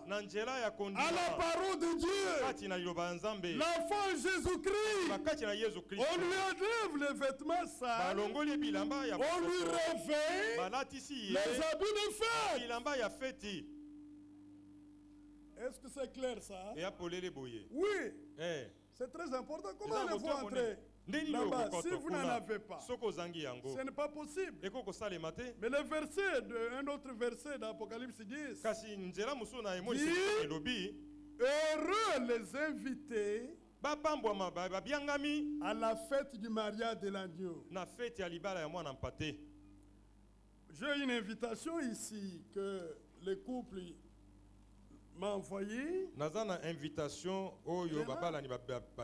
à la parole de Dieu. L'enfant Jésus-Christ, on lui enlève les vêtements sales, on lui revêt les habits de fête. Est-ce que c'est clair ça? Oui, c'est très important. Comment allez-vous entrer là-bas si vous n'en avez pas? Ce n'est pas possible. Mais le verset, un autre verset d'Apocalypse 10, dit, heureux les invités à la fête du mariage de l'agneau. J'ai une invitation ici que le couple m'a envoyé.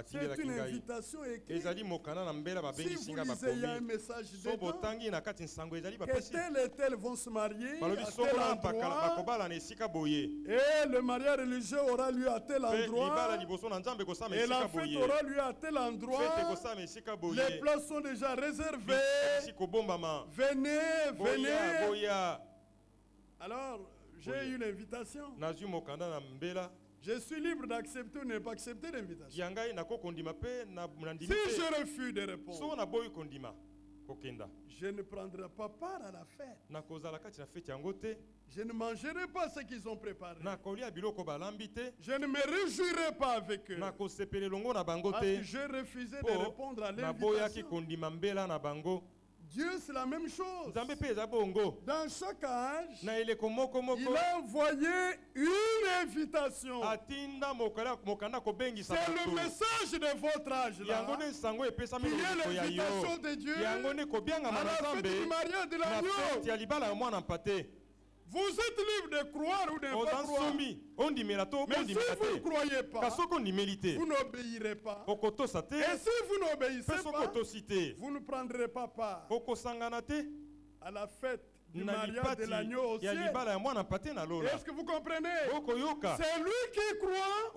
C'est une invitation écrite. Si vous lisez, il y a un message dedans. Que tel et tel vont se marier à tel endroit. Et le mariage religieux aura lieu à tel endroit. Et la fête aura lieu à tel endroit. Les places sont déjà réservées. Venez, venez. Alors, j'ai une invitation. Je suis libre d'accepter ou ne pas accepter l'invitation. Si je refuse de répondre, je ne prendrai pas part à la fête. Je ne mangerai pas ce qu'ils ont préparé. Je ne me réjouirai pas avec eux. Parce que j'ai refusé de répondre à l'invitation. Dieu, c'est la même chose. Dans chaque âge, il a envoyé une invitation. C'est le message de votre âge là, qui est l'invitation de Dieu à la fête du mariage de l'agneau. Vous êtes libre de croire ou de ne pas croire. Mais si vous ne croyez pas, vous n'obéirez pas. Et si vous n'obéissez pas, vous ne prendrez pas part à la fête du mariage de l'agneau au ciel. Est-ce que vous comprenez? C'est lui qui croit,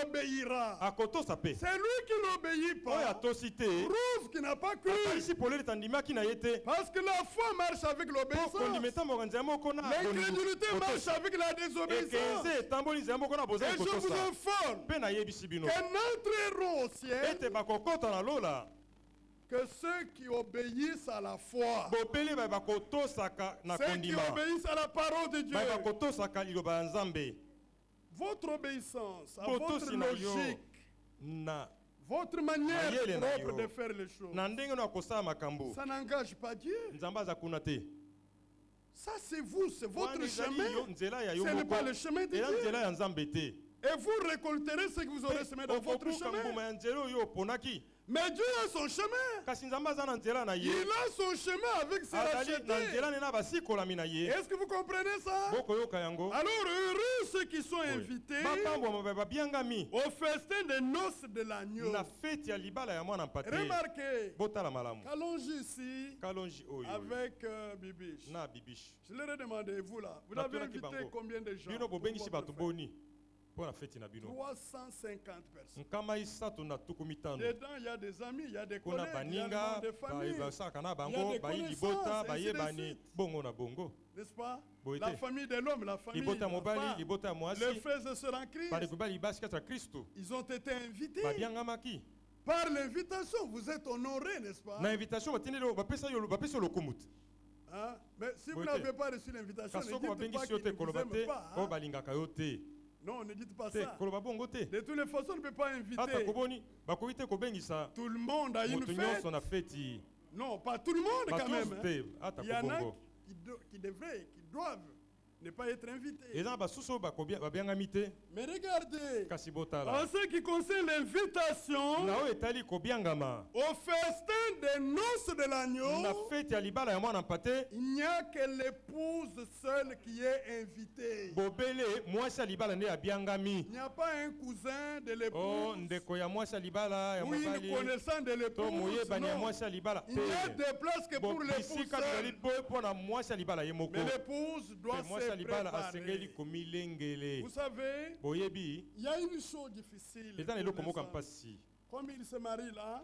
obéira. C'est lui qui n'obéit pas, prouve qu'il n'a pas cru. Parce que la foi marche avec l'obéissance. L'incrédulité marche avec la désobéissance. Et je vous informe que n'entreront au ciel que ceux qui obéissent à la foi, ceux qui obéissent à la parole de Dieu. Votre obéissance à votre logique, votre manière propre de faire les choses, ça n'engage pas Dieu. Ça c'est vous, c'est votre chemin. Ce n'est pas le chemin de Dieu. Et vous récolterez ce que vous aurez semé dans votre chemin. Mais Dieu a son chemin. Il a son chemin avec ses rachetés. Est-ce que vous comprenez ça? Alors heureux ceux qui sont invités au festin des noces de l'agneau. Remarquez, qu'allons-y ici avec Bibiche. Je leur ai demandé, vous là, vous avez invité combien de gens? 350 personnes. Dedans, il y a des amis, il y a des collègues, il y a des familles, il y a des connaissances, ainsi de suite. N'est-ce pas? La famille de l'homme, la famille de la femme, les frères et sœurs en Christ, ils ont été invités. Par l'invitation, vous êtes honorés, n'est-ce pas? Hein? Mais si vous n'avez pas reçu l'invitation, ne dites pas qu'ils ne vous aiment pas. Hein? Non, ne dites pas ça. De toutes les façons, on ne peut pas inviter tout le monde à une fête. Non, pas tout le monde quand même. Hein. Il y en a qui devraient, qui doivent ne pas être invités. Mais regardez, en ce qui concerne l'invitation au festin des noces de l'agneau, il n'y a que l'épouse seule qui est invitée. Il n'y a pas un cousin de l'épouse ou une connaissance de l'épouse. Il n'y a de place que pour l'épouse seule. Mais l'épouse doit se préparer. Vous savez, il y a une chose difficile. Comme il se marie là,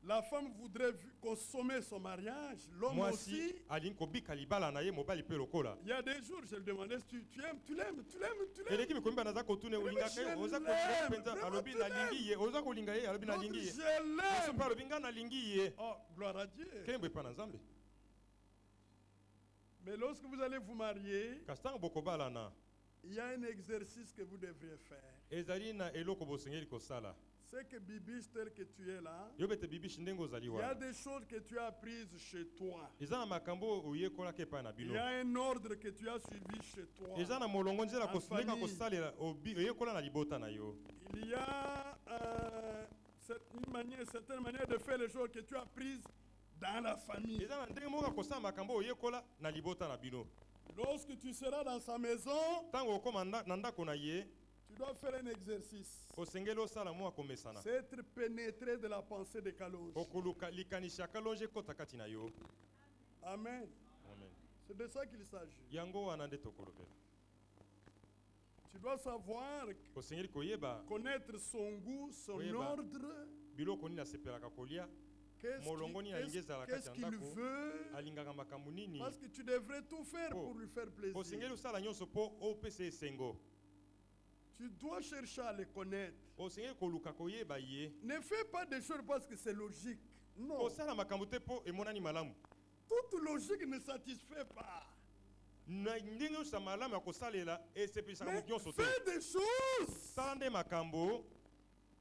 La femme voudrait consommer son mariage, l'homme aussi. Il y a des jours, je lui demandais si tu l'aimes, tu l'aimes. Oh, gloire à Dieu. Mais lorsque vous allez vous marier, il y a un exercice que vous devriez faire. C'est que Bibi, tel que tu es là, il y a des choses que tu as apprises chez toi. Il y a un ordre que tu as suivi chez toi. Il y a une certaine manière de faire les choses que tu as apprises dans la famille. Lorsque tu seras dans sa maison, tu dois faire un exercice. C'est être pénétré de la pensée de Kalonji. Amen. C'est de ça qu'il s'agit. Tu dois savoir, connaître son goût, son ordre. Qu'est-ce qu'il veut? Parce que tu devrais tout faire pour lui faire plaisir. Tu dois chercher à les connaître. Ne fais pas des choses parce que c'est logique. Non. Toute logique ne satisfait pas. Mais fais des choses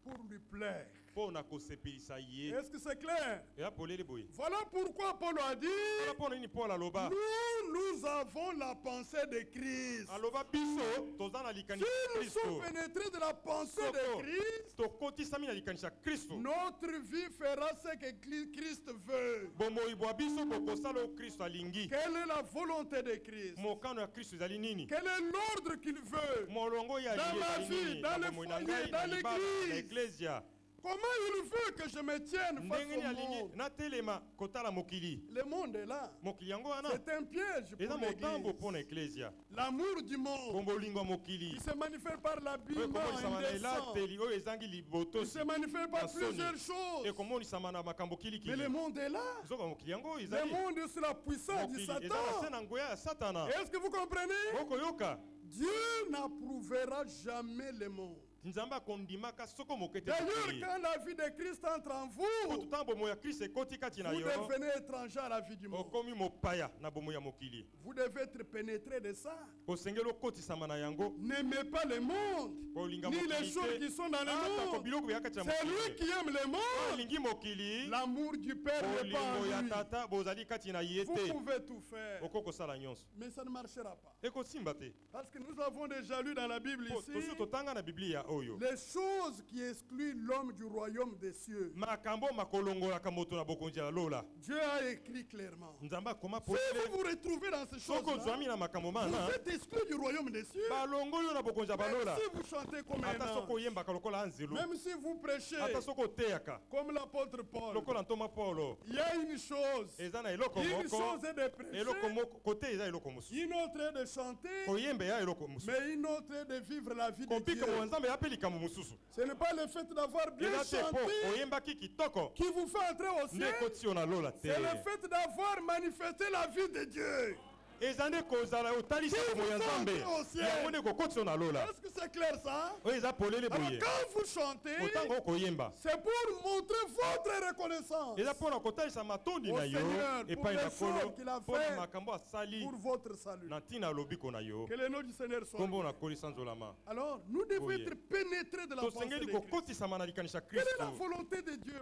pour lui plaire. Est-ce que c'est clair? Voilà pourquoi Paul a dit, nous avons la pensée de Christ. Si nous sommes pénétrés de la pensée de Christ, notre vie fera ce que Christ veut. Quelle est la volonté de Christ? Quel est l'ordre qu'il veut dans ma vie, dans le foyer, dans l'église? Comment il veut que je me tienne face au monde? Le monde est là. C'est un piège pour l'église. L'amour du monde, il se manifeste par l'habillement indécent. Il se manifeste par plusieurs choses. Mais le monde est là. Le monde est sous la puissance du Satan. Est-ce que vous comprenez? Dieu n'approuvera jamais le monde. D'ailleurs, quand la vie de Christ entre en vous, vous devenez étranger à la vie du monde. Vous devez être pénétré de ça. N'aimez pas le monde, ni les choses qui sont dans le monde. C'est lui qui aime le monde. L'amour du Père n'est pas en lui. Vous pouvez tout faire, mais ça ne marchera pas. Parce que nous avons des jaloux dans la Bible ici. Les choses qui excluent l'homme du royaume des cieux. Dieu a écrit clairement. Si vous vous retrouvez dans ces choses-là, vous êtes exclu du royaume des cieux. Même si vous chantez comme un ange, même si vous prêchez comme l'apôtre Paul, il y a une chose. Une chose est de prêcher, une autre est de chanter, mais une autre est de vivre la vie de Dieu. Ce n'est pas le fait d'avoir bien chanté qui vous fait entrer au ciel. C'est le fait d'avoir manifesté la vie de Dieu. Est-ce que c'est clair ça? Alors quand vous chantez, c'est pour montrer votre reconnaissance au Seigneur pour les choses qu'il a fait pour votre salut. Que le nom du Seigneur soit loué. Alors nous devons être pénétrés de la pensée de Christ. Quelle est la volonté de Dieu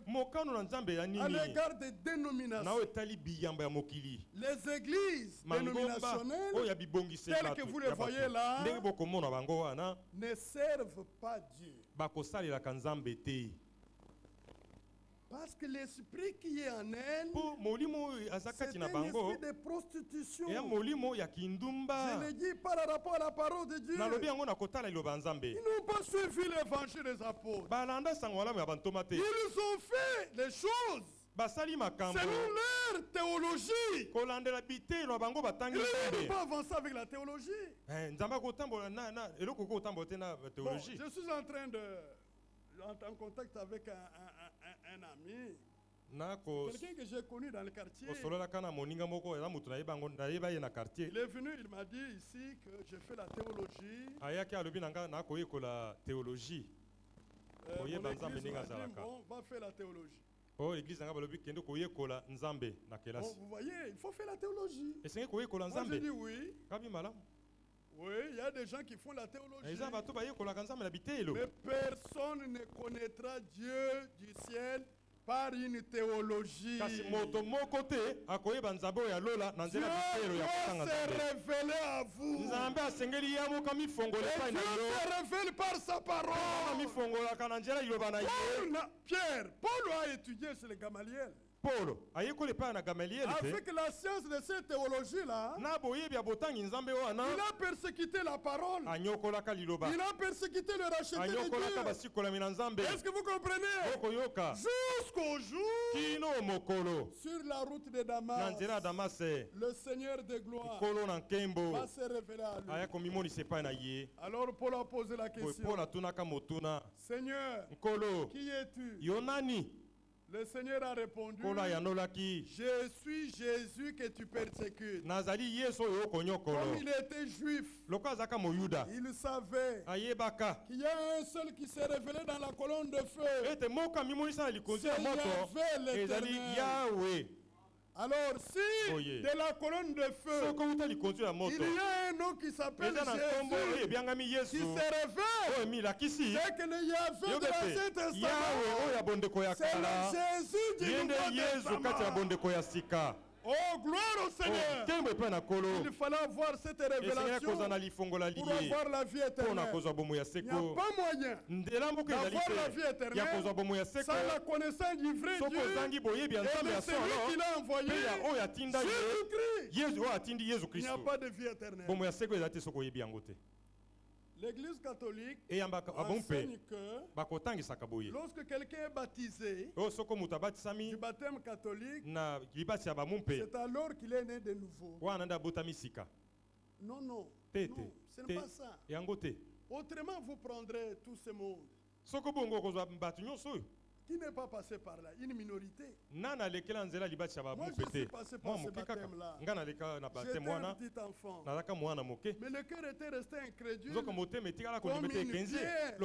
à l'égard des dénominations? Les églises dénominationnelles telles que vous les voyez là ne servent pas Dieu. Parce que l'esprit qui est en elle, c'est un esprit de prostitution. Je le dis par rapport à la parole de Dieu. Ils n'ont pas suivi l'évangile des apôtres. Ils ont fait les choses selon leur théologie. Ils n'ont pas avancé avec la théologie. Bon, je suis en train de... en contact avec un ami. Quelqu'un que j'ai connu dans le quartier. Il est venu, il m'a dit ici que je fais la théologie. Mon église m'a dit, bon, va faire la théologie. Bon, vous voyez, il faut faire la théologie. Moi, je dis oui. Oui, il y a des gens qui font la théologie. Mais personne ne connaîtra Dieu du ciel par une théologie. Dieu doit se révéler à vous. Et Dieu se révèle par sa parole. Paul a étudié chez les Gamaliel. Avec la science de cette théologie-là, il a persécuté la parole. Il a persécuté le racheté de Dieu. Est-ce que vous comprenez? Jusqu'au jour, sur la route de Damas, le Seigneur de gloire va se révéler à lui. Alors Paul a posé la question. Seigneur, qui es-tu? Le Seigneur a répondu, je suis Jésus que tu persécutes. Comme il était juif, il savait qu'il y a un seul qui s'est révélé dans la colonne de feu. C'est l'Éternel. Alors si de la colonne de feu, il y a un nom qui s'appelle Jésus, qui se révèle, c'est que le Yahvé de l'Ancien Testament, c'est le Jésus du Nouveau Testament. Oh, gloire au Seigneur! Il fallait avoir cette révélation pour avoir la vie éternelle. Il n'y a pas moyen d'avoir la vie éternelle sans la connaissance du vrai Dieu et de celui qui l'a envoyé, Jésus-Christ. Il n'y a pas de vie éternelle. L'Église catholique enseigne que lorsque quelqu'un est baptisé du baptême catholique, c'est alors qu'il est né de nouveau. Non, non, ce n'est pas ça. Autrement, vous prendrez tout ce monde qui n'est pas passé par là, une minorité. Moi, je suis passé par ce baptême-là. J'étais un petit enfant. Mais le cœur était resté incrédule comme une pierre.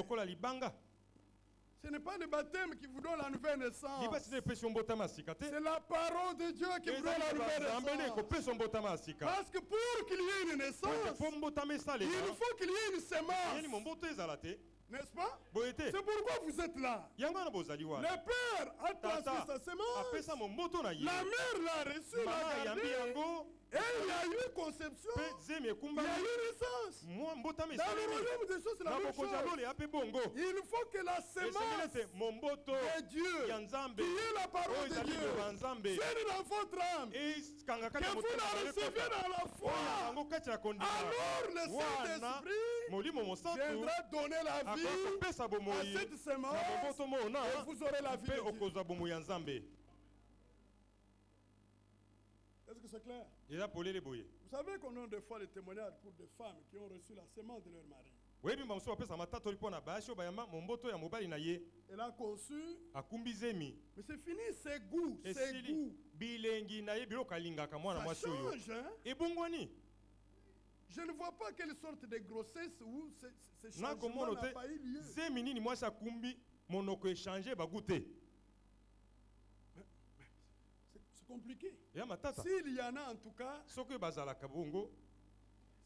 Ce n'est pas le baptême qui vous donne la nouvelle naissance. C'est la parole de Dieu qui vous donne la nouvelle naissance. Parce que pour qu'il y ait une naissance, il faut qu'il y ait une semence. N'est-ce pas? C'est pourquoi vous êtes là. Le père a transmis sa semence. La mère l'a reçu, l'a gardé. Et il y a eu conception. Il y a eu naissance. Dans le royaume des choses, c'est la même chose. Il faut que la semence de Dieu, qui est la parole de Dieu, vienne dans votre âme. Que vous la recevez dans la foi. Alors le Saint-Esprit viendra donner la vie à cette semence et vous aurez la vie de Dieu. Est-ce que c'est clair? Vous savez qu'on a des fois des témoignages pour des femmes qui ont reçu la semence de leur mari. Elle a conçu, mais c'est fini, c'est goût, c'est goût. Ça change, hein? Je ne vois pas quelle sorte de grossesse où ce changement n'a pas eu lieu. C'est compliqué. S'il y en a en tout cas,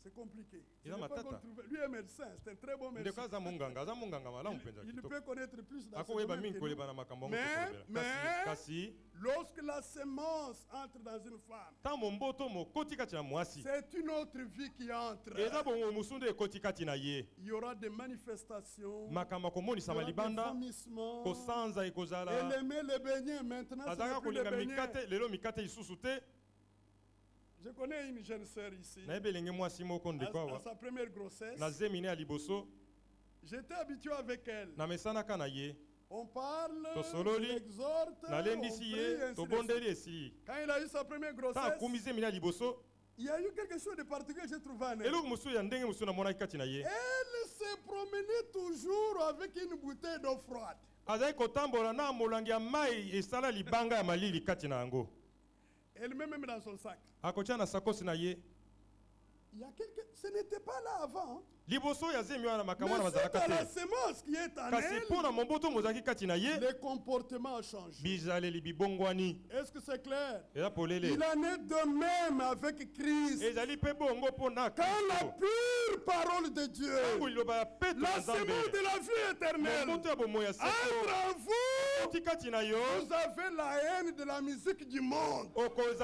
c'est compliqué. Lui est médecin, c'est un très bon médecin. Il peut connaître plus dans ce domaine que nous. Mais lorsque la semence entre dans une femme, c'est une autre vie qui entre. Il y aura des manifestations, il y aura des vomissements. Elle aimait le beignet, maintenant c'est plus le beignet. Je connais une jeune sœur ici. À sa première grossesse, j'étais habitué avec elle. On parle, on exhorte, on prie, ainsi de suite. Quand il a eu sa première grossesse, il y a eu quelque chose de particulier que j'ai trouvé en elle. Elle se promenait toujours avec une bouteille d'eau froide. Elle met même dans son sac. Il y a quelque... Ce n'était pas là avant. Mais c'est dans la semence qui est en elle. Le comportement a changé. Est-ce que c'est clair? Il en est de même avec Christ. Quand la pure parole de Dieu, la semence de la vie éternelle, entre en vous, vous avez la haine de la musique du monde. Vous avez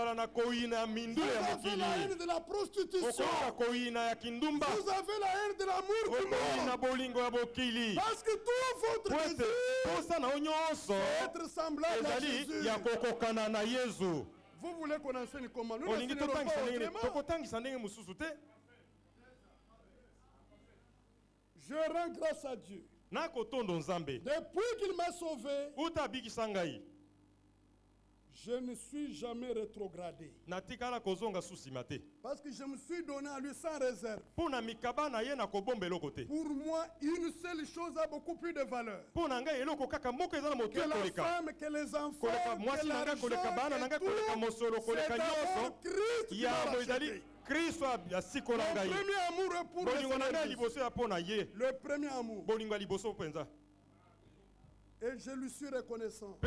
la haine de la prostitution. Vous avez la haine de l'amour du monde. Parce que tout votre désir, c'est être semblable à Jésus. Vous voulez qu'on enseigne comment? Nous n'enseignons pas autrement. Je rends grâce à Dieu. Depuis qu'il m'a sauvé, je ne suis jamais rétrogradé. Parce que je me suis donné à lui sans réserve. Pour moi, une seule chose a beaucoup plus de valeur. Que la femme, que les enfants, que l'argent, que tout, c'est d'abord Christ qui m'a racheté. Le premier amour est pour le premier amour. Et je lui suis reconnaissant. Si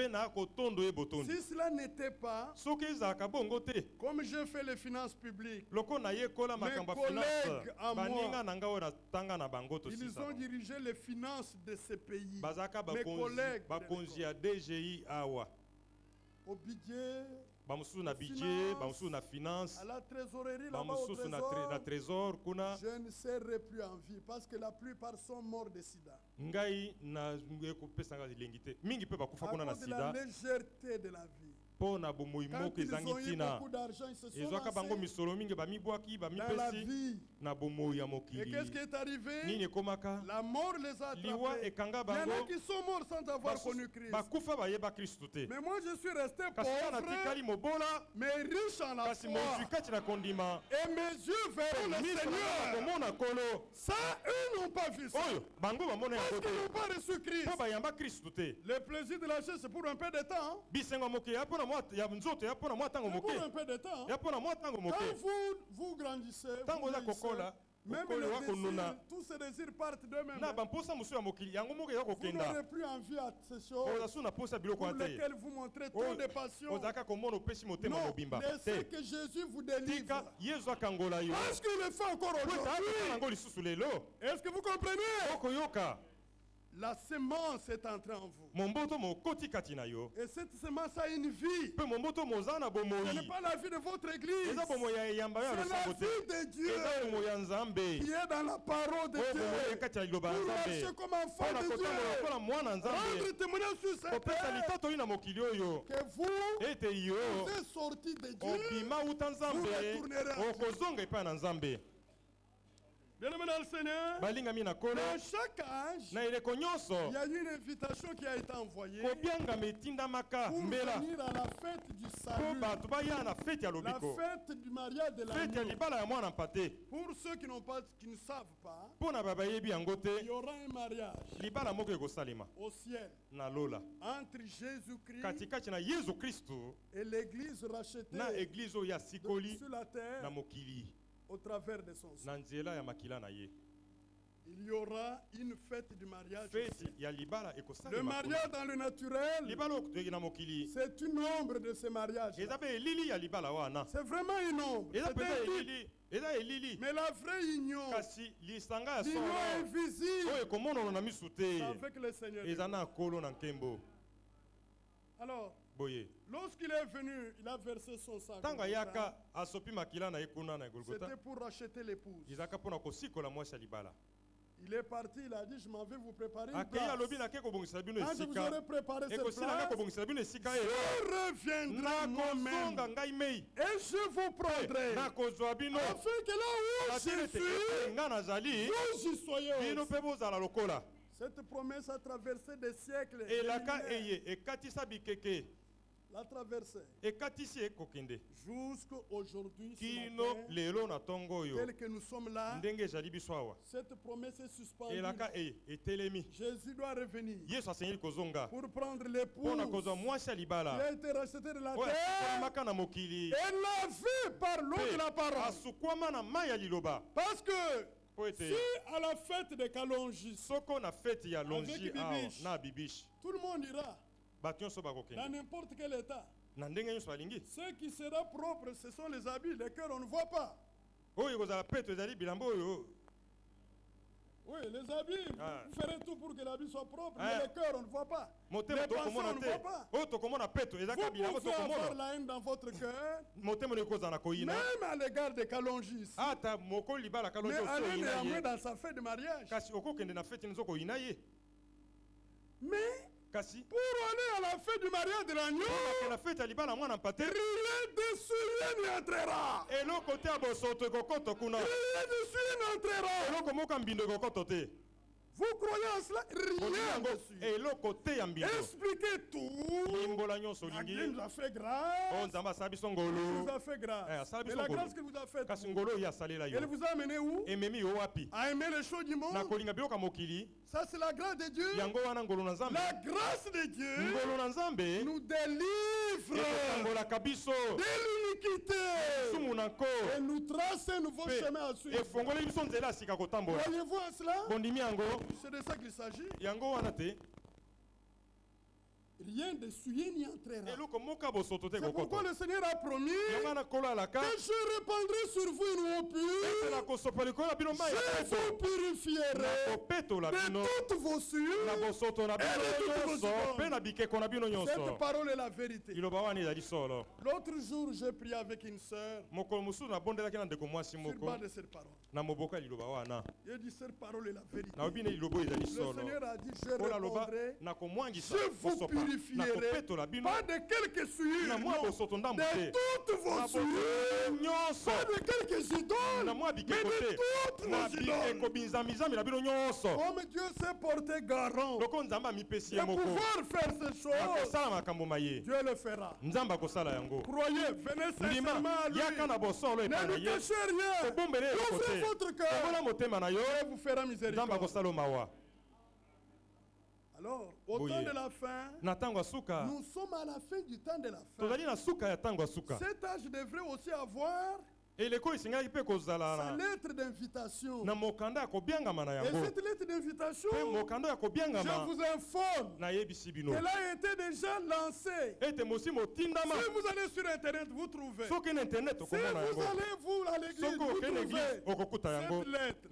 cela n'était pas, comme j'ai fait les finances publiques, mes collègues à moi, ils ont dirigé les finances de ce pays. Mes collègues au budget, finance, à la trésorerie, là-bas au trésor, je ne serai plus en vie parce que la plupart sont morts de sida. À cause de la légèreté de la vie. Quand ils ont eu beaucoup d'argent, ils se sont lancés dans la vie. Et qu'est-ce qui est arrivé? La mort les a attrapés. Il y en a qui sont morts sans avoir connu Christ. Mais moi je suis resté pauvre, mais riche en la foi. Et mes yeux verront le Seigneur. Ça, eux n'ont pas vu ça. Parce qu'ils n'ont pas reçu Christ. Le plaisir de la chair, c'est pour un peu de temps. Pour un peu de temps. Quand vous grandissez, même les désirs, tous ces désirs partent d'eux-mêmes. Vous n'aurez plus envie à ces choses pour lesquelles vous montrez trop de passion. Non, laissez que Jésus vous délivre. Parce qu'il le fait encore aujourd'hui. Est-ce que vous comprenez? La semence est entrée en vous. Et cette semence a une vie. Ce n'est pas la vie de votre église. C'est la vie de Dieu qui est dans la parole de Dieu. Pour marcher comme enfant de Dieu. Rendre témoignage sur cette terre que vous êtes sortis de Dieu. Vous retournerez à Dieu. Bien-aimé dans le Seigneur, dans chaque âge, il y a une invitation qui a été envoyée pour venir à la fête du salut, la fête du mariage de l'agneau. Pour ceux qui ne savent pas, il y aura un mariage au ciel entre Jésus-Christ et l'église rachetée sur la terre au travers de son sang. Il y aura une fête du mariage aussi. Le mariage dans le naturel, c'est une ombre de ce mariage. C'est vraiment une ombre. Mais la vraie union, l'union invisible, avec le Seigneur. Alors, lorsqu'il est venu, il a versé son sang. C'était pour racheter l'épouse. Il est parti, il a dit, je m'en vais vous préparer une place. Quand je vous aurai préparé cette place, je reviendrai moi-même et je vous prendrai afin que là où je suis, vous y soyez aussi. Cette promesse a traversé des siècles et des millénaires. La traversée. Jusqu'à aujourd'hui, tel que nous sommes là, cette promesse est suspendue. Jésus doit revenir pour prendre l'épouse qui a été rachetée de la terre et lavée par l'eau de la parole. Parce que si à la fête de Kalonji, tout le monde ira dans n'importe quel état. Ce qui sera propre, ce sont les habits, les cœurs on ne voit pas. Oui, les habits, vous ferez tout pour que l'habit soit propre, mais les cœurs on ne voit pas. Les pensées on ne voit pas. Vous pouvez avoir la haine dans votre cœur, même à l'égard des Kalonjis. Mais allez néanmoins dans sa fête de mariage. Mais pour aller à la fête du mariage de l'agneau, rien de souillé n'y entrera. Rien de souillé n'entrera. Vous croyez en cela? Rien dessus. Expliquez tout. La grâce nous a fait grâce. Nous a fait grâce. Et la grâce que vous a faite, elle vous a amené où? À aimer les choses du monde. Ça c'est la grâce de Dieu. La grâce de Dieu nous délivre de l'iniquité et nous trace un nouveau chemin à suivre. Voyez-vous à cela? C'est de ça qu'il s'agit. Rien de souillé n'y entrera. C'est pourquoi le Seigneur a promis que je répandrai sur vous une eau pure. Je vous purifierai de toutes vos sueurs et de toutes vos œuvres. Cette parole est la vérité. L'autre jour, j'ai prié avec une sœur sur base de cette parole. J'ai dit cette parole est la vérité. Le Seigneur a dit je répondrai, je vous purifierai. Pas de quelques souillures, de toutes vos souillures, pas de quelques idoles, mais de toutes vos idoles. Comme Dieu s'est porté garant de pouvoir faire ces choses, Dieu le fera. Croyez, venez sincèrement à lui. Ne lui cachez rien. Ouvrez votre cœur et vous fera miséricorde. Alors, au temps de la fin, nous sommes à la fin du temps de la fin. Cet âge devrait aussi avoir sa lettre d'invitation. Et cette lettre d'invitation, je vous informe qu'elle a été déjà lancée. Si vous allez sur Internet, vous trouvez. Si vous allez à l'église, vous trouvez cette lettre.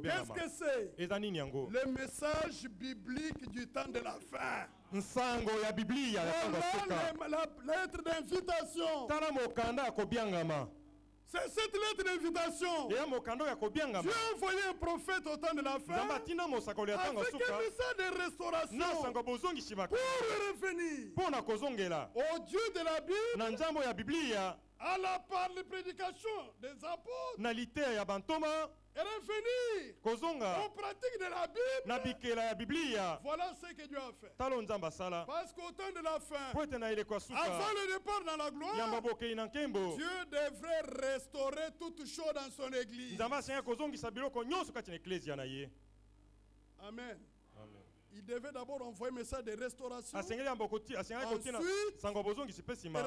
Qu'est-ce que c'est? Le message biblique du temps de la fin. Voilà la lettre d'invitation. C'est cette lettre d'invitation. Dieu a envoyé un prophète au temps de la fin avec un message de restauration pour revenir au Dieu de la Bible, à la part de prédication des apôtres, et revenir aux pratiques de la Bible. Voilà ce que Dieu a fait. Parce qu'au temps de la fin, avant le départ dans la gloire, Dieu devrait restaurer toutes choses dans son église. Amen. Il devait d'abord envoyer un message de restauration. Ensuite,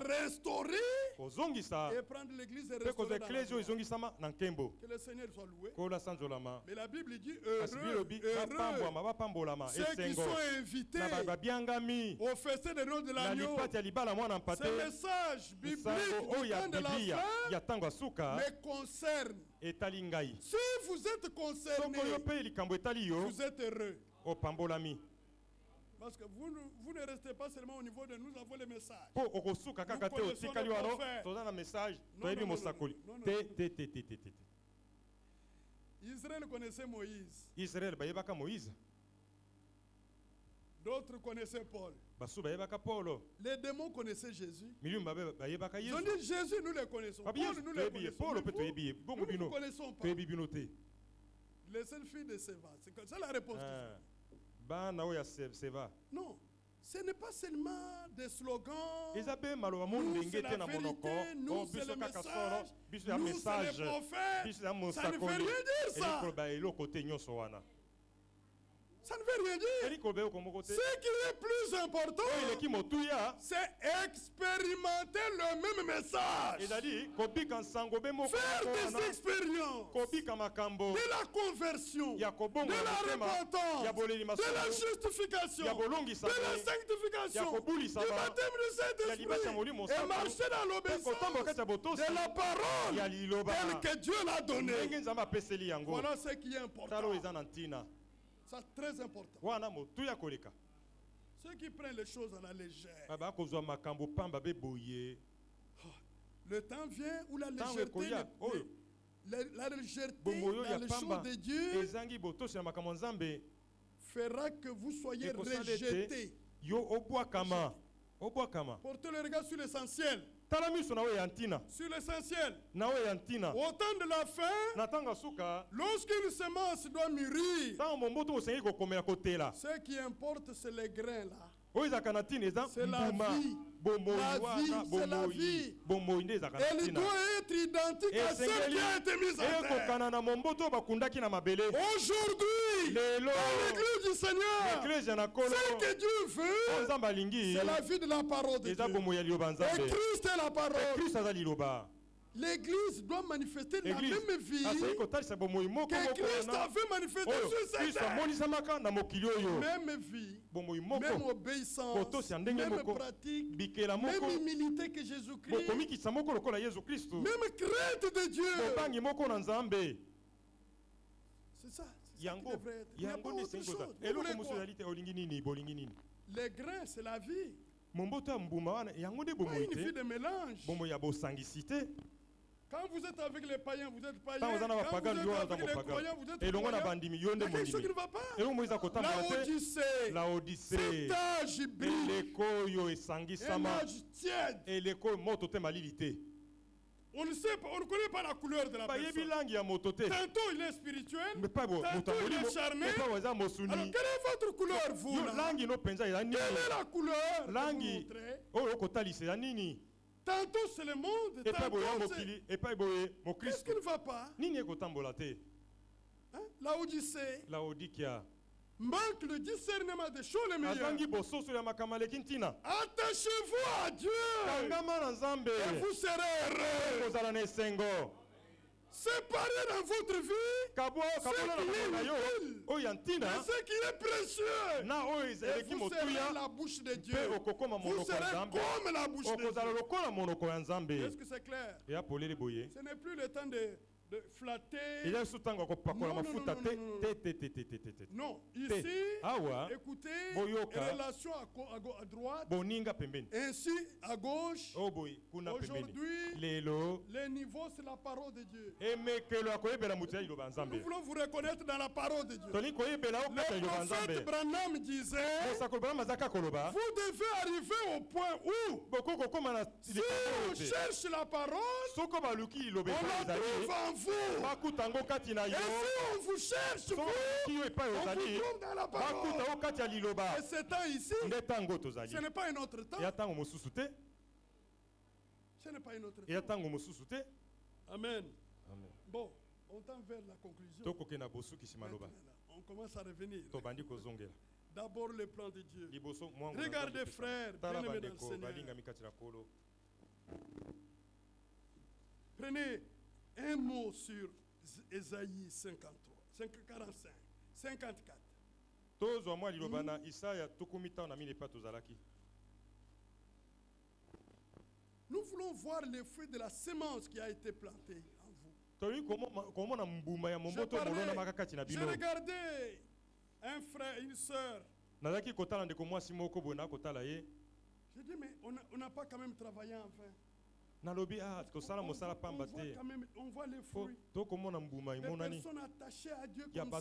restaurer et prendre l'église et restaurer dans la gloire. Que le Seigneur soit loué. Mais la Bible dit heureux ceux qui sont invités au festin de Noël de l'agneau. Ce message biblique du temps de la fin me concerne. Si vous êtes concerné, vous êtes heureux. Parce que vous ne restez pas seulement au niveau de nous avons les messages. Nous connaissons le prophète. Israël connaissait Moïse. D'autres connaissaient Paul. Les démons connaissaient Jésus. Ils ont dit Jésus, nous le connaissons. Paul, nous le connaissons. Nous ne connaissons pas. Les seules filles de Séva. C'est la réponse. Non. Ce n'est pas seulement des slogans. Nous, c'est la vérité, nous, c'est le message, nous, c'est les prophètes. Ça ne veut rien dire, ça. Ça ne veut rien dire. Ce qui est plus important, c'est expérimenter le même message. Faire des expériences de la conversion, de la repentance, de la justification, de la sanctification, du baptême du Saint-Esprit et marcher dans l'obéissance de la parole telle que Dieu l'a donnée. Voilà ce qui est important. C'est très important. Ceux qui prennent les choses à la légère. Le temps vient où la légèreté, la légèreté dans les choses de Dieu fera que vous soyez rejetés. Portez le regard sur l'essentiel. Sur l'essentiel. Au temps de la fin, lorsqu'une semence doit mûrir, ce qui importe, c'est les grains là. C'est la vie. C'est la vie. Elle doit être identique à celle qui a été mise en terre. Aujourd'hui, dans l'église du Seigneur, ce que Dieu veut, c'est la vie de la parole de Dieu. Et Christ est la parole. L'église doit manifester la même vie que Christ avait manifesté sur cette terre. Même vie, même obéissance, même pratique, même humilité que Jésus-Christ, même crainte de Dieu. C'est ça. Il n'y a pas autre chose. Les grains, c'est la vie. Pas une vie de mélange. Quand vous êtes avec les païens, vous êtes païens. Quand vous êtes avec les croyants, vous êtes croyants. Il y a quelque chose qui ne va pas. Laodicée, cet âge hybride, un âge tiède. On ne sait pas, on ne connaît pas la couleur de la personne. Tantôt il est spirituel, tantôt il est charmé. Alors quelle est votre couleur, vous là? Quelle est la couleur que vous montrez? Tantôt c'est le monde, tantôt c'est... Qu'est-ce qui ne va pas? Hein? Laodicée manque le discernement des choses les meilleures. Attachez-vous à Dieu et vous serez heureux. Séparez dans votre vie ce qui est précieux. Et vous serez la bouche de Dieu. Vous serez comme la bouche de Dieu. Est-ce que c'est clair? Ce n'est plus le temps de flatter. Non, ici, écoutez, relation à droite, ainsi à gauche. Aujourd'hui, le niveau, c'est la parole de Dieu. Nous voulons vous reconnaître dans la parole de Dieu. Le prophète Branham disait, vous devez arriver au point où, si on cherche la parole, on la trouve en vous. Et si on vous cherche, on vous trouve dans la parole. Et ce temps ici, ce n'est pas un autre temps. Ce n'est pas un autre temps. Amen. Bon, on tend vers la conclusion. Maintenant, on commence à revenir. D'abord le plan de Dieu. Regardez frères, bien-aimés dans le Seigneur. Prenez un mot sur Ésaïe 53, 45, 54. Nous voulons voir les fruits de la semence qui a été plantée en vous. J'ai regardé un frère, une sœur. J'ai dit, mais on n'a pas quand même travaillé enfin. On voit les fruits. Des personnes attachées à Dieu comme ça,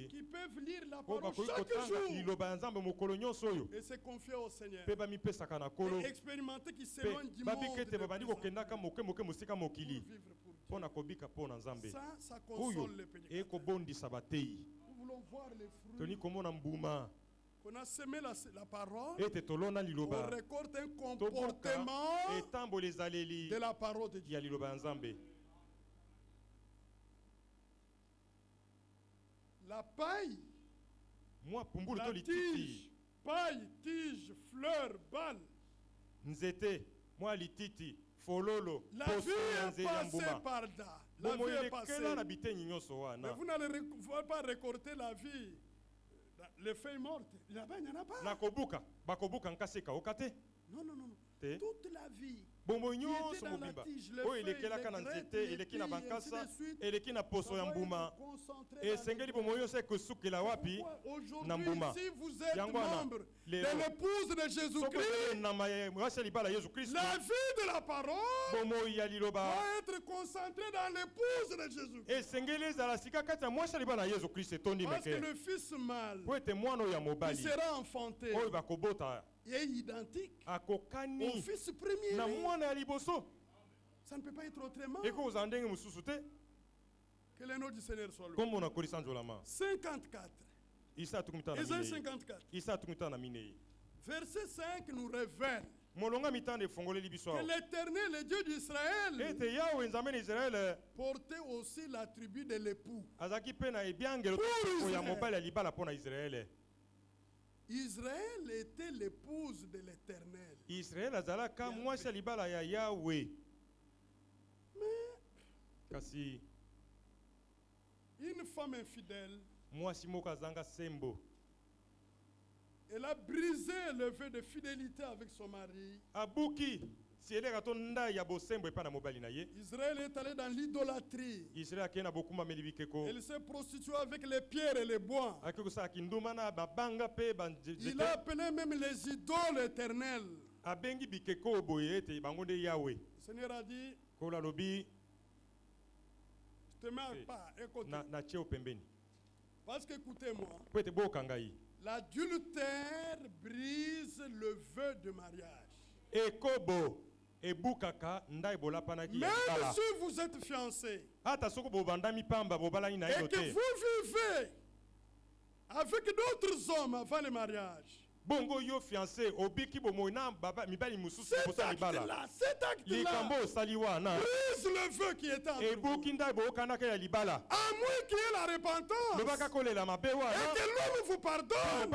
qui peuvent lire la parole chaque jour et se confier au Seigneur et expérimenter qui s'éloigne du monde pour vivre pour Dieu. Ça console les pécheurs. Nous voulons voir les fruits qu'on a semé la parole, on récolte un comportement de la parole de Dieu. La paille, la tige, paille, tige, fleur, balle. Nzete, moi lititi, fololo, la vie est passée par là. La vie est passée. Mais vous n'allez pas récolter la vie. Les feuilles mortes, là-bas, il n'y en a pas. Non, non, non. Toute la vie. Bombo nyonso mobimba oyo elekelaka na nzete eleki na bankasa eleki na poso ya mbuma esengeli bombo nyonso ekosukela wapi na mbuma yango membre de l'épouse de Jésus-Christ, la vie de la parole doit être concentrée dans l'épouse de Jésus-Christ. Parce que le fils mâle qui sera enfanté est identique au fils premier. Ça ne peut pas être autrement. Que le nom du Seigneur soit loué. 54. Isaïe 54. Verset 5 nous révèle que l'Éternel, le Dieu d'Israël, portait aussi l'attribut de l'époux. Israël était l'épouse de l'Éternel. Mais une femme infidèle, elle a brisé le vœu de fidélité avec son mari. Israël est allé dans l'idolâtrie. Il s'est prostitué avec les pierres et les bois. Il a appelé même les idoles éternelles. Le Seigneur a dit, je te mets à part, écoutez. Parce qu'écoutez-moi, l'adultère brise le vœu de mariage. Même si vous êtes fiancé et que vous vivez avec d'autres hommes avant le mariage, bongo yo fiancé obiki bomo na baba mibali mususu posala libala cet acte-là brise le vœu qui est entre vous. À moins qu'il y ait la repentance et que l'homme vous pardonne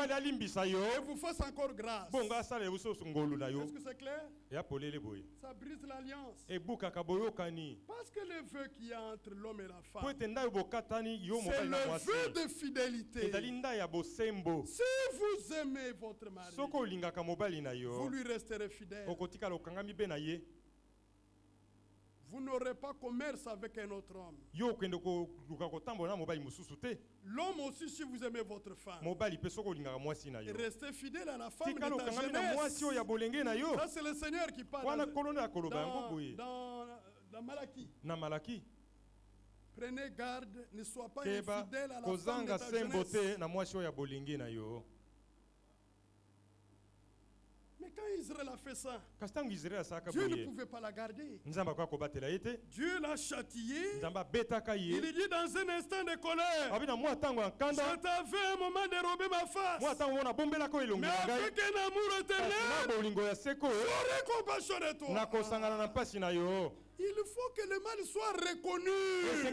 et vous fasse encore grâce. Est-ce que c'est clair? Ça brise l'alliance. Parce que le vœu qu'il y a entre l'homme et la femme, c'est le vœu de fidélité. Si vous aimez votre mari, vous lui resterez fidèle. Vous n'aurez pas commerce avec un autre homme. L'homme aussi, si vous aimez votre femme, restez fidèle à la femme de ta jeunesse. Ça, c'est le Seigneur qui parle dans Malachie. Prenez garde, ne sois pas infidèle à la femme de ta jeunesse. Mais quand Israël a fait ça, Dieu ne pouvait pas la garder. Dieu l'a châtié. Il dit dans un instant de colère, je t'avais un moment dérober ma face. Mais avec un amour éternel, j'aurai compassion de toi. Il faut que le mal soit reconnu. Est-ce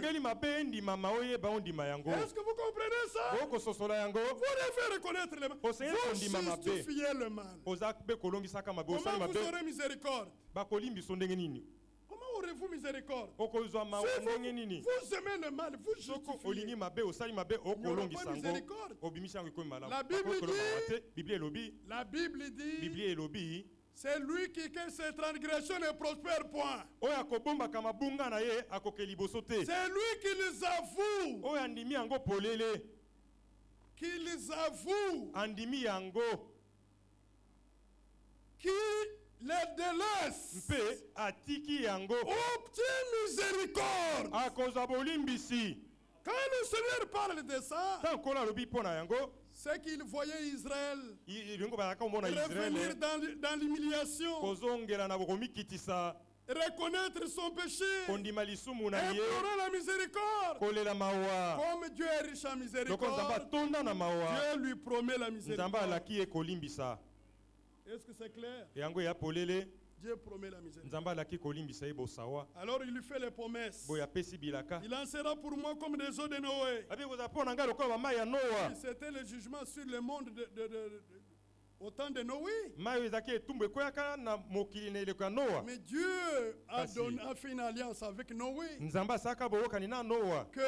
que vous comprenez ça? Vous devez reconnaître le mal. Vous justifiez le mal. Comment vous aurez miséricorde? Comment aurez-vous miséricorde? Si vous aimez le mal, vous justifiez. Il n'y aura pas miséricorde. La Bible dit c'est lui qui fait ses transgressions ne prospère point. C'est lui qui les avoue. Qui les avoue. Qui les délaisse. Obtient miséricorde. Quand le Seigneur parle de ça, c'est qu'il voyait Israël revenir dans l'humiliation reconnaître son péché, implorer la miséricorde. Comme Dieu est riche en miséricorde, Dieu lui promet la miséricorde. Est-ce que c'est clair? Dieu promet la miséricorde. Alors il lui fait les promesses. Il en sera pour moi comme des eaux de Noé. C'était le jugement sur le monde au temps de Noé. Mais Dieu a fait une alliance avec Noé. Que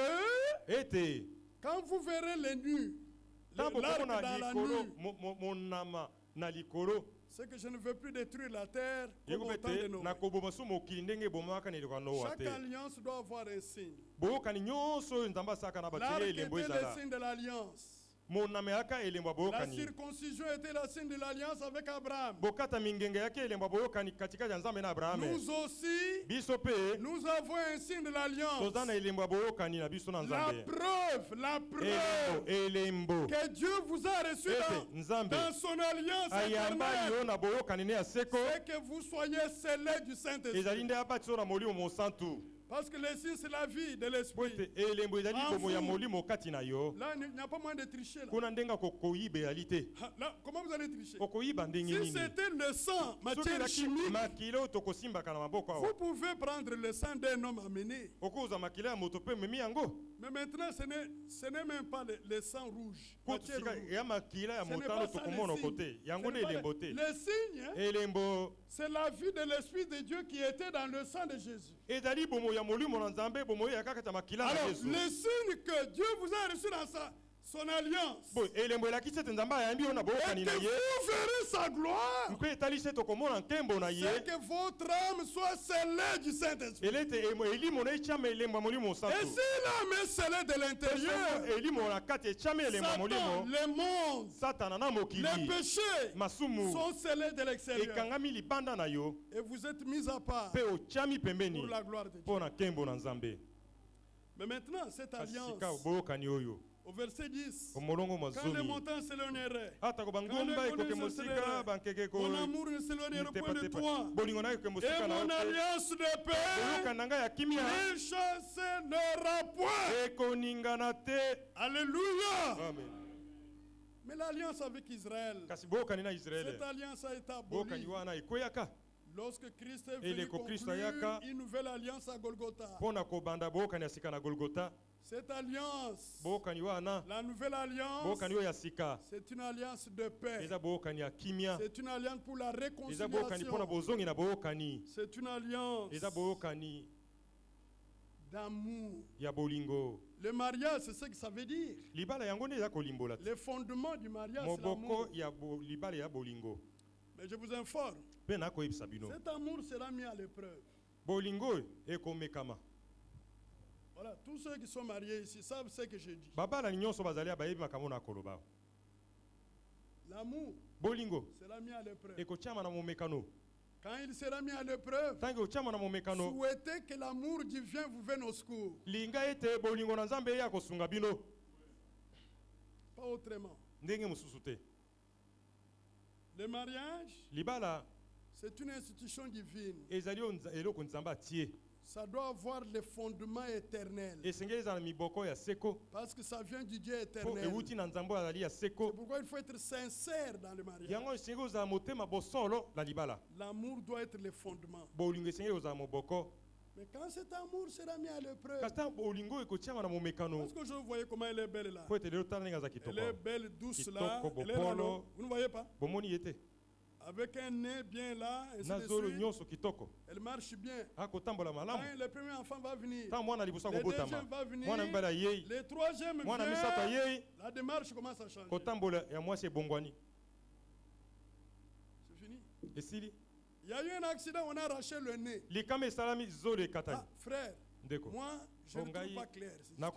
quand vous verrez les nus, l'arc dans la nuit, c'est que je ne veux plus détruire la terre comme au temps de Noé. Chaque alliance doit avoir un signe. L'arc était le signe de l'alliance. La circoncision était le signe de l'alliance avec Abraham. Nous aussi, nous avons un signe de l'alliance. La preuve que Dieu vous a reçu dans son alliance éternelle, c'est que vous soyez scellés du Saint-Esprit. Parce que le signe, c'est la vie de l'esprit. Là, il n'y a pas moyen de tricher. Là, comment vous allez tricher? Si c'était le sang, matière chimique, vous pouvez prendre le sang d'un homme amené. Mais maintenant, ce n'est même pas le sang rouge. Matière rouge. Le signe, c'est la vie de l'Esprit de Dieu qui était dans le sang de Jésus. Alors, le signe que Dieu vous a reçu dans son alliance, et que vous verrez sa gloire, c'est que votre âme soit scellée du Saint-Esprit. Et si l'âme est scellée de l'intérieur, Satan, le monde, les péchés sont scellés de l'extérieur. Et vous êtes mis à part pour la gloire de Dieu. Mais maintenant, cette alliance, au verset 10, quand les montagnes s'éloigneraient, quand les collines s'éloigneraient, mon amour ne s'éloignerait point de toi, et mon alliance de paix ne chancellera point. Alléluia. Amen. Mais l'alliance avec Israël, cette alliance a été abolie lorsque Christ est venu conclure une nouvelle alliance à Golgotha. Cette alliance, la nouvelle alliance, c'est une alliance de paix. C'est une alliance pour la réconciliation. C'est une alliance d'amour. Le mariage, c'est ce que ça veut dire. Le fondement du mariage, c'est l'amour. Mais je vous informe, cet amour sera mis à l'épreuve. Voilà, tous ceux qui sont mariés ici savent ce que je dis. L'amour sera mis à l'épreuve. Quand il sera mis à l'épreuve, souhaitez que l'amour divin vous vienne au secours. Pas autrement. Le mariage, c'est une institution divine. Ça doit avoir le fondement éternel. Parce que ça vient du Dieu éternel. C'est pourquoi il faut être sincère dans le mariage. L'amour doit être le fondement. Mais quand cet amour sera mis à l'épreuve, parce que je voyais comment elle est belle là. Elle est belle, douce là. Elle est là, non? Vous ne voyez pas? Avec un nez bien là, et elle marche bien. Quand le premier enfant va venir, le deuxième va venir, le troisième vient, la démarche commence à changer. C'est fini. Il y a eu un accident, on a arraché le nez. Frère, moi, je ne trouve pas clair. Comment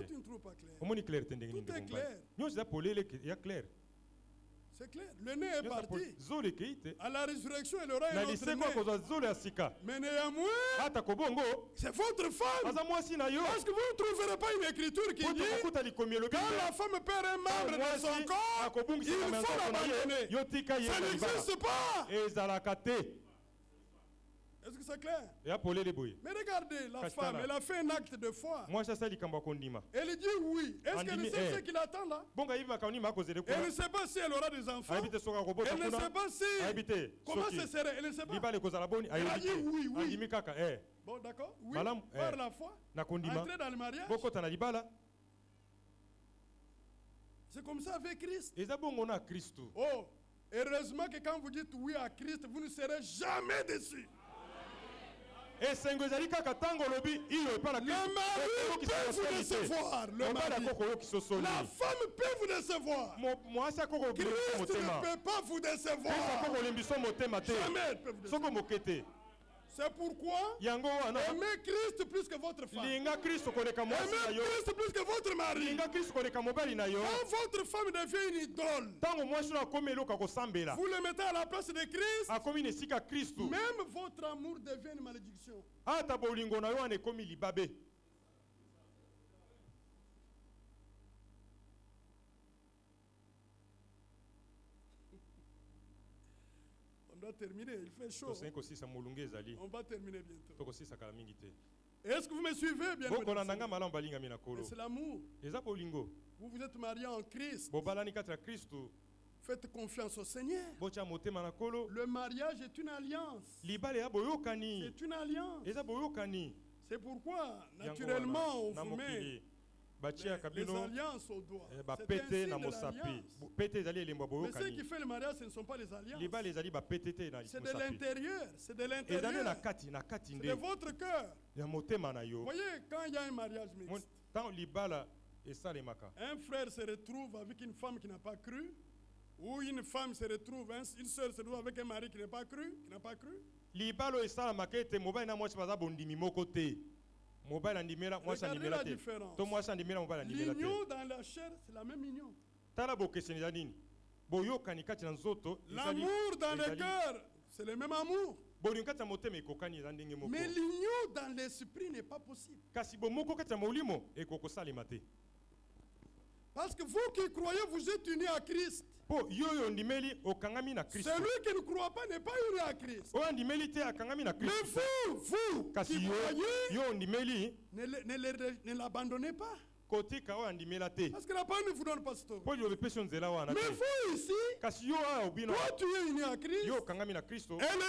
tu ne trouves pas clair? Tout est clair. C'est clair, le nez est parti. À la résurrection, il aura un autre nez. Mais néanmoins, c'est votre femme. Parce que vous ne trouverez pas une écriture qui dit quand la femme perd un membre de son corps, il faut l'abandonner. Ça n'existe pas. Est-ce que c'est clair? Mais regardez, la femme, elle a fait un acte de foi. Elle dit oui. Est-ce qu'elle sait ce qu'il attend là? Elle ne sait pas si elle aura des enfants. Elle ne sait pas si... Comment ce serait? Elle ne sait pas. Elle a dit oui, oui. Bon, d'accord? Oui, par la foi. Entrer dans le mariage. C'est comme ça avec Christ. Oh, heureusement que quand vous dites oui à Christ, vous ne serez jamais déçus. Le mari peut vous décevoir. La femme peut vous décevoir. Christ ne peut pas vous décevoir. Jamais elle peut vous décevoir. C'est pourquoi aimez Christ plus que votre femme. Aimez Christ plus que votre mari. Quand votre femme devient une idole, vous le mettez à la place de Christ. Même votre amour devient une malédiction. On va terminer, il fait chaud. On va terminer bientôt. Est-ce que vous me suivez bien? C'est l'amour. Vous vous êtes mariés en Christ. Faites confiance au Seigneur. Le mariage est une alliance. C'est une alliance. C'est pourquoi, naturellement, on vous met les alliances au doigt. C'est un signe de l'alliance. Mais ce qui fait le mariage, ce ne sont pas les alliances. C'est de l'intérieur. C'est de l'intérieur. C'est de votre cœur. Vous voyez, quand il y a un mariage mixte, un frère se retrouve avec une femme qui n'a pas cru, ou une femme se retrouve, une sœur se retrouve avec un mari qui n'a pas cru, Regardez la différence. L'union dans la chair, c'est la même union. L'amour dans le cœur, c'est le même amour. Mais l'union dans l'esprit n'est pas possible. Parce que vous qui croyez, vous êtes unis à Christ. Celui qui ne croit pas n'est pas uni à Christ. Mais vous qui croyez, ne l'abandonnez pas. Parce que la parole ne vous donne pas ce temps. Mais vous ici, toi tu es uni à Christ, elle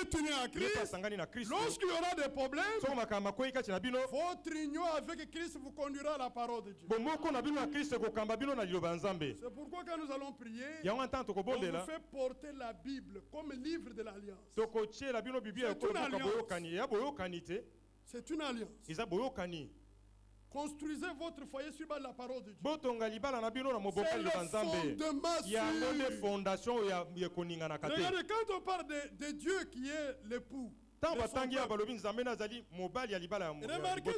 est unie à Christ. Lorsqu'il y aura des problèmes, votre union avec Christ vous conduira à la parole de Dieu. C'est pourquoi quand nous allons prier, on vous fait porter la Bible comme livre de l'alliance. C'est une alliance. Construisez votre foyer sur la parole de Dieu. C'est le fondement sûr. Regardez, quand on parle de Dieu qui est l'époux, remarquez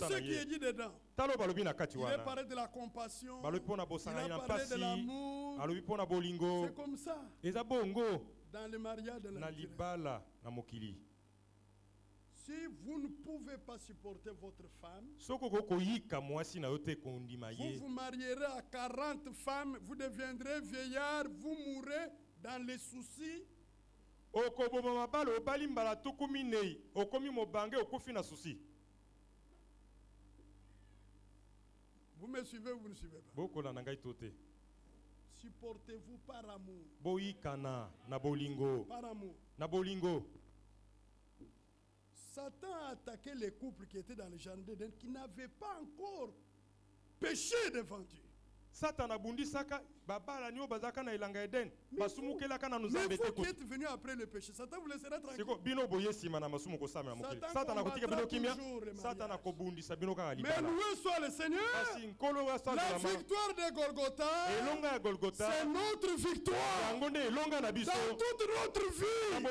ce qui est dit dedans. Il parle de la compassion, il parle de l'amour. C'est comme ça. Dans le mariage de l'intérieur. Si vous ne pouvez pas supporter votre femme, vous vous marierez à 40 femmes, vous deviendrez vieillard, vous mourrez dans les soucis. Vous me suivez ou vous ne suivez pas? Supportez-vous par amour. Par amour. Satan a attaqué les couples qui étaient dans le jardin d'Éden qui n'avaient pas encore péché devant Dieu. Mais vous qui êtes venus après le péché, Satan vous laissera tranquille. Satan combattra toujours. Mais loué soit le Seigneur. La victoire de Golgotha, c'est notre victoire. Dans toute notre vie,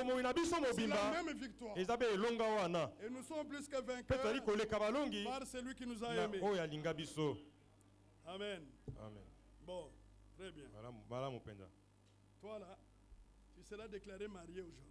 c'est la même victoire. Et nous sommes plus que vainqueurs par celui qui nous a aimés. Amen. Bon, très bien. Toi là, tu seras déclaré marié aujourd'hui.